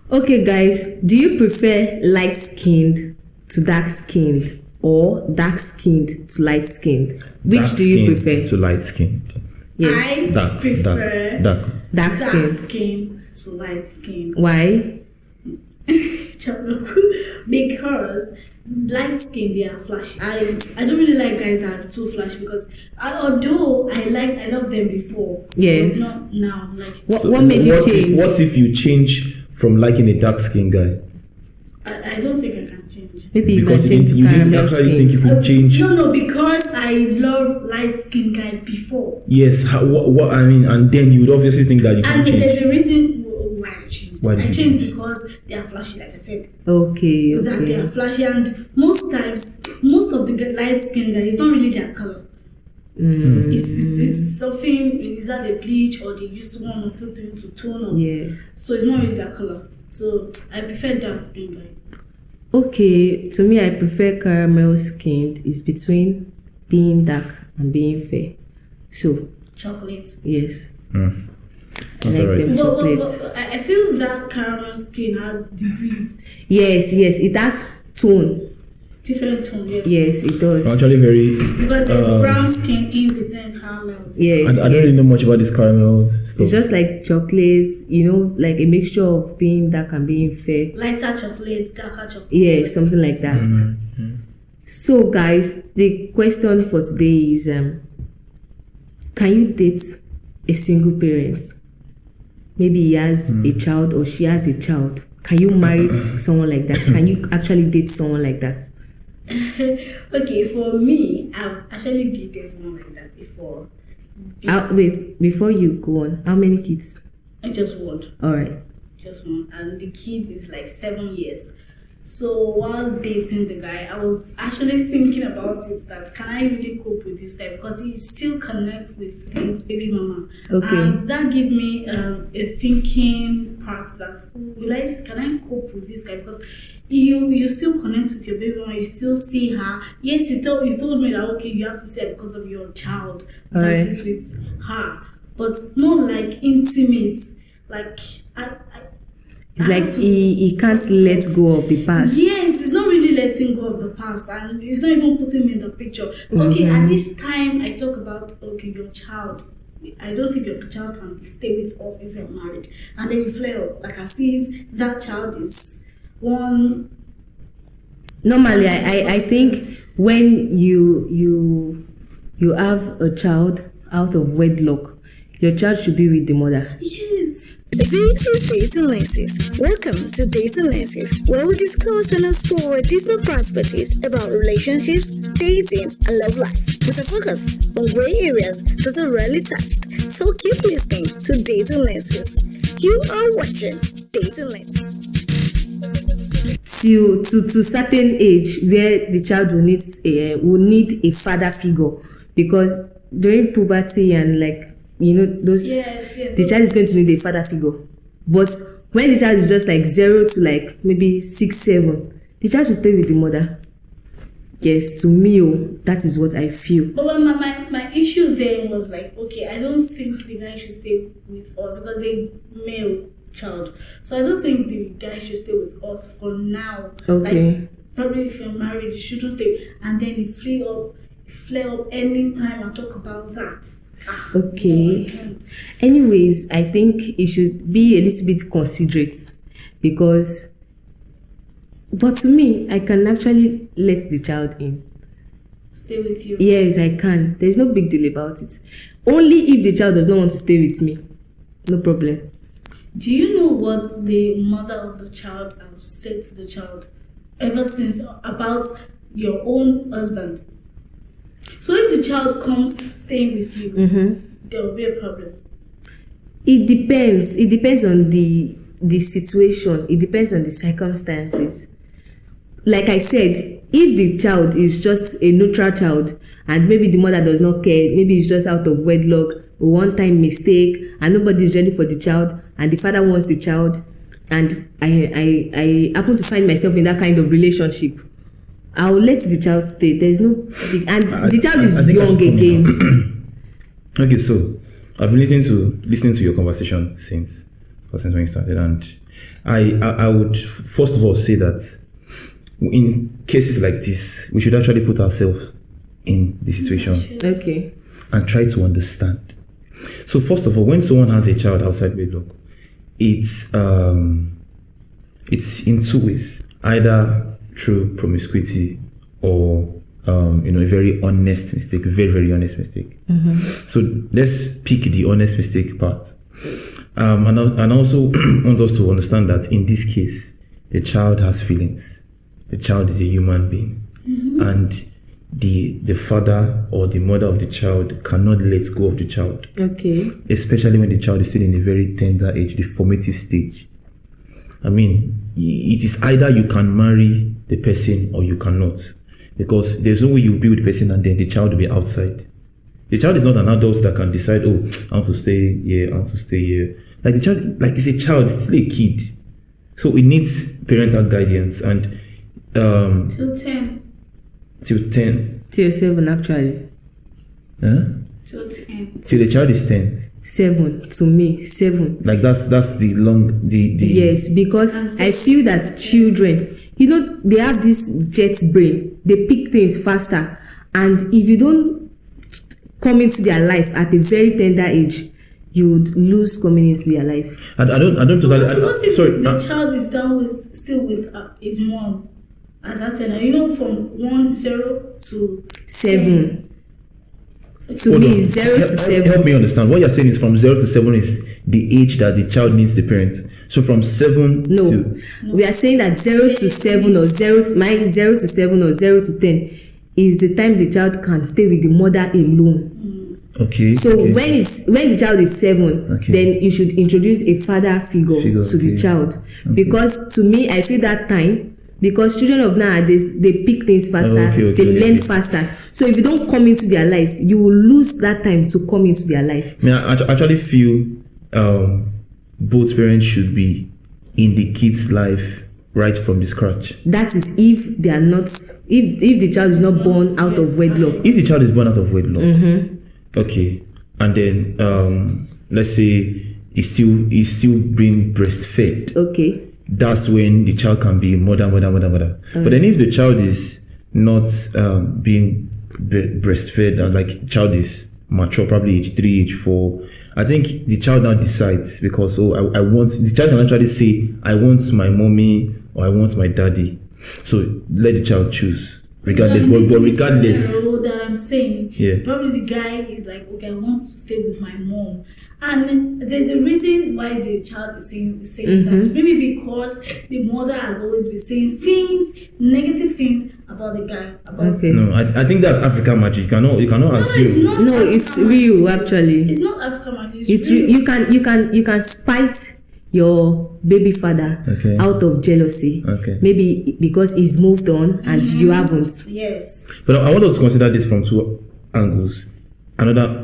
Okay, guys, do you prefer light-skinned to dark-skinned or dark-skinned to light-skinned? Which do you prefer? To light-skinned. Yes. I prefer Dark skin to light skin. Why? Because light skin, they are flashy. I don't really like guys that are too flashy because although I love them before. Yes. Not now. Like what made you change? What if you change from liking a dark skinned guy? I don't think I can change. Maybe because you didn't actually think you could change. No, because I love light skin guy before. Yes, what I mean, and then you would obviously think that you can change. And there's a reason why I changed. I changed because they are flashy, like I said. Okay. That they are flashy, and most times, most of the light skin guys, it's not really their color. It's something. Is that they bleach or they use one or two things to tone up? Yes. So it's not really their color. So I prefer dark skin guy. Okay, to me, I prefer caramel skinned. It's between being dark and being fair. So chocolate. Yes. That's I like them chocolates. But I feel that caramel skin has degrees. Yes, it has tone. Different tone, yes. Yes, it does. Actually, very. Because there's brown skin in between caramel. Yes. I don't really know much about this caramel stuff. It's just like chocolates, like a mixture of being dark and being fair. Lighter chocolates, darker chocolates. Yes, something like that. Mm-hmm. So, guys, the question for today is: can you date a single parent? Maybe he has a child or she has a child. Can you marry someone like that? Can you actually date someone like that? Okay, for me, I've actually dated someone like that before. Wait, before you go on, how many kids? I just one. Alright. Just one. And the kid is like 7 years. So while dating the guy, I was actually thinking about it that can I really cope with this guy because he still connects with his baby mama. Okay. And that gave me a thinking part that can I cope with this guy because you still connect with your baby mama, you still see her. Yes, you told me that okay, you have to see her because of your child that is with her, but not like intimate. Like it's like he can't let go of the past. Yes, it's not really letting go of the past, and it's not even putting me in the picture. Okay, at this time I talk about your child. I don't think your child can stay with us if you're married, and then you flare up like as if that child is one. Normally, I think when you have a child out of wedlock, your child should be with the mother. Yes. This is Dating Lenses. Welcome to Dating Lenses, where we discuss and explore different perspectives about relationships, dating, and love life, with a focus on gray areas that are rarely touched. So keep listening to Dating Lenses. You are watching Dating Lenses. To certain age where the child will need a father figure, because during puberty and those the child is going to need a father figure. But when the child is just like 0 to like maybe 6, 7, the child should stay with the mother. Yes, to me, that is what I feel. But my issue then was like, okay, I don't think the guy should stay with us because they male child. So I don't think the guy should stay with us for now. Okay. Like, probably if you're married, you shouldn't stay. And then you flare up anytime I talk about that. Okay. Anyways, I think it should be a little bit considerate because, but to me, I can actually let the child in. Stay with you? Yes, I can. There's no big deal about it. Only if the child does not want to stay with me. No problem. Do you know what the mother of the child has said to the child ever since about your own husband? So if the child comes staying with you, there will be a problem. It depends. It depends on the situation. It depends on the circumstances. Like I said, if the child is just a neutral child and maybe the mother does not care, maybe it's just out of wedlock, one-time mistake, and nobody is ready for the child, and the father wants the child, and I happen to find myself in that kind of relationship, I'll let the child stay. There's no big, and the child is young again. Okay, so I've been listening to your conversation since, since when you started. And I would first of all say that in cases like this, we should actually put ourselves in the situation Okay. and try to understand. So first of all, when someone has a child outside wedlock, it's in two ways, either through promiscuity or a very honest mistake, very, very honest mistake. So let's pick the honest mistake part. And also want us to understand that in this case, the child has feelings. The child is a human being. And the father or the mother of the child cannot let go of the child. Okay. Especially when the child is still in a very tender age, the formative stage. I mean, it is either you can marry the person or you cannot. Because there's no way you'll be with the person and then the child will be outside. The child is not an adult that can decide, oh, I want to stay here, I want to stay here. Like the child, like it's a child, it's still a kid. So it needs parental guidance and Till 10. till 10. Till 7 actually. Huh? Till 10. Till the child is 10. 7 to me, 7. Like that's the long the Yes, because I feel that children, they have this jet brain. They pick things faster, and if you don't come into their life at a very tender age, you would lose coming into their life. I don't totally. What if Sorry, the child is still with his mom at that time? From 0 to 7. To hold me, on. 0 to 7. Help me understand. What you're saying is from 0 to 7 is the age that the child needs the parent. So from 7 No, to we are saying that 0 to 7 or 0 to 7 or 0 to 10 is the time the child can stay with the mother alone. okay. So okay. when the child is 7, Okay. then you should introduce a father figure to the okay. child. Because to me, I feel that time, because children of nowadays, they pick things faster, they learn faster. So if you don't come into their life, you will lose that time to come into their life. I mean, I actually feel both parents should be in the kid's life right from the scratch. That is if they are not, if the child is not born out of wedlock. If the child is born out of wedlock, okay, and then let's say he's still being breastfed. Okay. That's when the child can be mother. But then if the child is not being breastfed and like the child is mature, probably age 3, age 4, I think the child now decides because the child can actually say, I want my mommy or I want my daddy. So let the child choose. Regardless, but regardless. That I'm saying, Yeah. probably the guy is like, okay, I want to stay with my mom. And there's a reason why the child is saying that. Maybe because the mother has always been saying negative things about the guy. Okay. No, I think that's African magic. You cannot assume. No, it's real actually. It's not African magic. It's you can spite your baby father out of jealousy. Okay. Maybe because he's moved on and you haven't. Yes. But I want us to consider this from two angles. Another,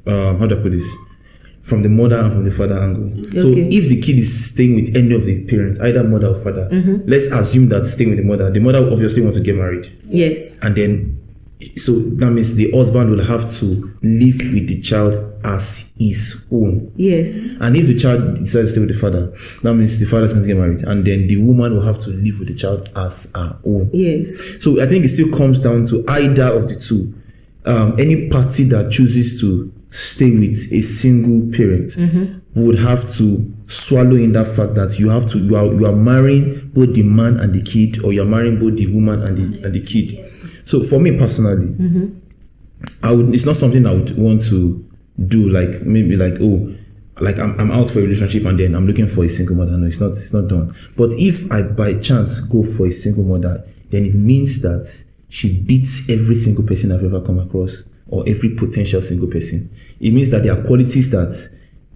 how do I put this? From the mother and from the father angle. So if the kid is staying with any of the parents, either mother or father, let's assume that staying with the mother obviously wants to get married. Yes. And then, so that means the husband will have to live with the child as his own. Yes. And if the child decides to stay with the father, that means the father can get married. And then the woman will have to live with the child as her own. Yes. So I think it still comes down to either of the two. Any party that chooses to stay with a single parent would have to swallow in that fact that you are marrying both the man and the kid, or you're marrying both the woman and the kid. Yes. So for me personally, it's not something I would want to do, like maybe like I'm out for a relationship and then I'm looking for a single mother. No, it's not done. But if I by chance go for a single mother, then it means that she beats every single person I've ever come across, or every potential single person. It means that there are qualities that,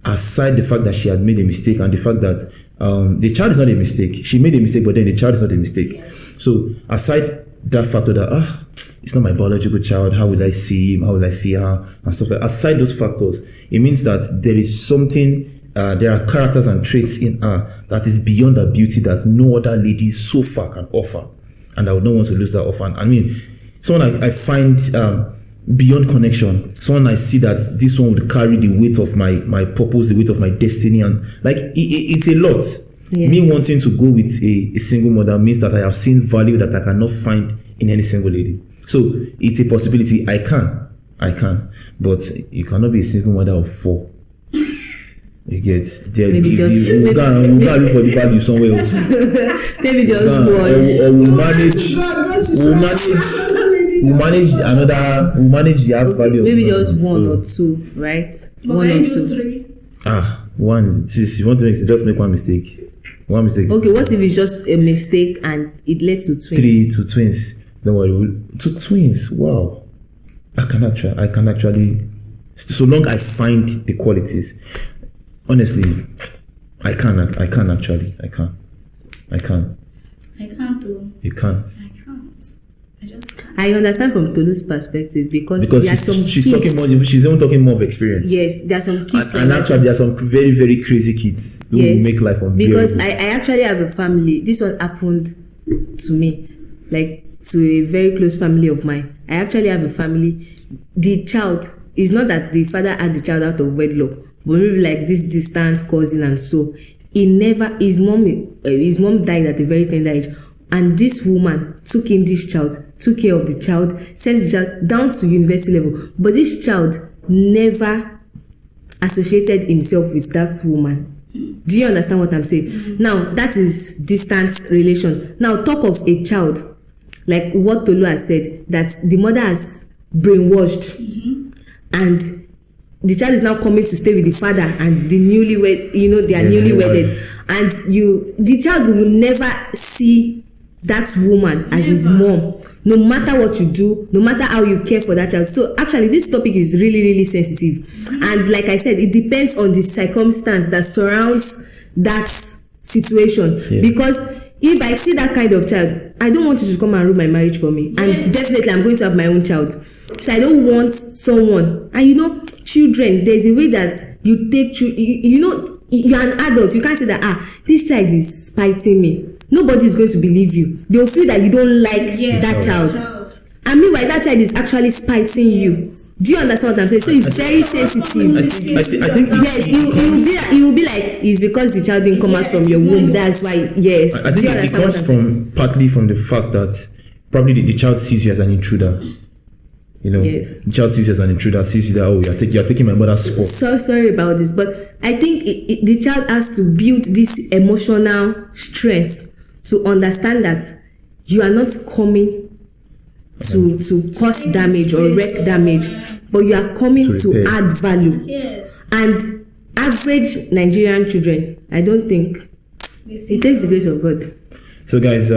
aside the fact that she had made a mistake and the fact that the child is not a mistake, she made a mistake, but then the child is not a mistake. Yes. So aside that factor that it's not my biological child, how will I see him, how will I see her, and stuff like that. Aside those factors, it means that there is something, there are characters and traits in her that is beyond her beauty that no other lady so far can offer. And I would not want to lose that offer. I mean, someone I find beyond connection. Someone I see that this one would carry the weight of my purpose, the weight of my destiny, and like it's a lot. Yeah. Me wanting to go with a single mother means that I have seen value that I cannot find in any single lady. So it's a possibility. I can, but you cannot be a single mother of 4. You get there. We'll go look for the value somewhere else. Maybe just one. Or we'll manage another. We'll manage the half value. Maybe just one or two, right? But One can or you do two. 3? One. Sis, you want to just make one mistake. One mistake. Okay, what if it's just a mistake and it led to twins? 3 to twins. Don't worry. 2 twins. Wow. I can actually. So long I find the qualities. Honestly, I can. I can't do. You can't. I just can't. I understand from Tolu's perspective because there are some she's kids. talking more. She's even talking more of experience. Yes, there are some kids. And actually, there are some very, very crazy kids who will make life unbearable. Because I actually have a family. This one happened to me, like to a very close family of mine. I actually have a family. The child is not that the father had the child out of wedlock, but maybe like this distant cousin, and so his mom died at a very tender age, and this woman took in this child, took care of the child, sent the child down to university level, but this child never associated himself with that woman. Do you understand what I'm saying? Now that is distant relation. Now talk of a child like what Tolu has said, that the mother has brainwashed, and the child is now coming to stay with the father and the newlywed, they are newly wedded, and the child will never see that woman as his mom, no matter what you do, no matter how you care for that child. So actually this topic is really, really sensitive, and like I said, it depends on the circumstance that surrounds that situation. Because if I see that kind of child, I don't want you to come and ruin my marriage for me. And definitely I'm going to have my own child. So I don't want someone. And children, there's a way that you take you're an adult. You can't say that this child is spiting me. Nobody is going to believe you. They'll feel that you don't like that child. And meanwhile, that child is actually spiting you. Do you understand what I'm saying? So it's very sensitive. I think yes, you will be like, it's because the child didn't come out from your womb. That's why. Yes. I think it comes partly from the fact that probably the child sees you as an intruder. The child sees you as an intruder, sees you that you're taking my mother's spot. So sorry about this, but I think the child has to build this emotional strength to understand that you are not coming to cause damage or wreak damage, but you are coming to add value. Yes. And average Nigerian children, I don't think it takes the grace of God. So guys,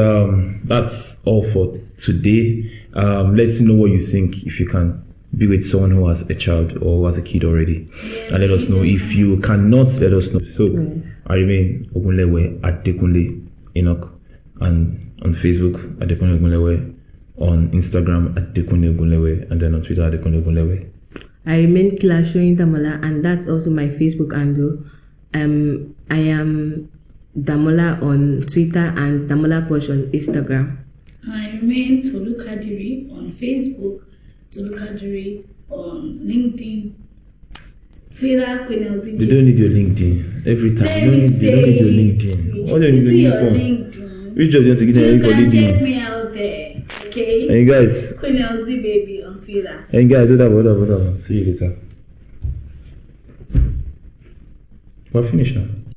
that's all for today. Let's know what you think, if you can be with someone who has a child or who has a kid already, and let us know. If you cannot, let us know. So I remain Ogunlewe at Kunle Enoch, and on Facebook at Kunle Ogunlewe, on Instagram at Kunle Ogunlewe, and then on Twitter at Kunle Ogunlewe. I remain Kilashoyin Damola, and that's also my Facebook handle. I am Damola on Twitter and Damola Posh on Instagram. I remain Tolu Kadiri on Facebook, Tolu Kadiri on LinkedIn, Twitter, Kunle. They don't need your LinkedIn every time. They don't need your LinkedIn. What do you need your LinkedIn? Which job do you want to get You for can LinkedIn? check me out there, okay? And guys, Kunle baby on Twitter. and guys, whatever. See you later. We're finished now.